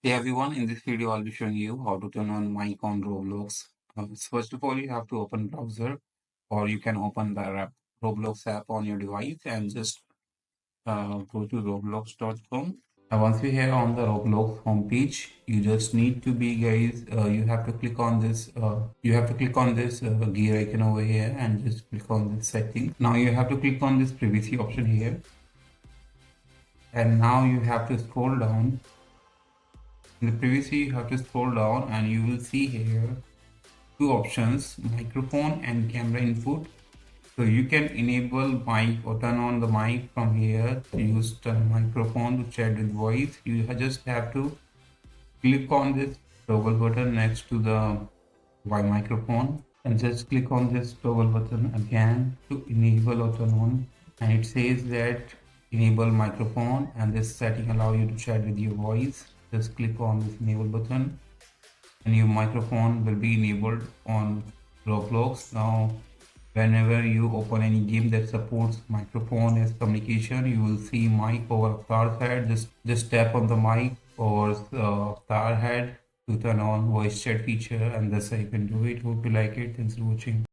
Hey everyone, in this video I'll be showing you how to turn on mic on Roblox. So first of all, you have to open browser or you can open the Roblox app on your device and just go to roblox.com. Once we are on the Roblox homepage, you just need to be guys, you have to click on this gear icon over here and just click on this setting. Now you have to click on this privacy option here and now you have to scroll down. In the privacy, you have to scroll down and you will see here two options, microphone and camera input. So you can enable mic or turn on the mic from here. Use the microphone to chat with voice. You just have to click on this toggle button next to the microphone and just click on this toggle button again to enable or turn on. And it says that enable microphone and this setting allow you to chat with your voice. Just click on this enable button and your microphone will be enabled on Roblox. Now whenever you open any game that supports microphone as communication, you will see mic over avatar head. Just tap on the mic or avatar head to turn on voice chat feature, and that's how you can do it. Hope you like it. Thanks for watching.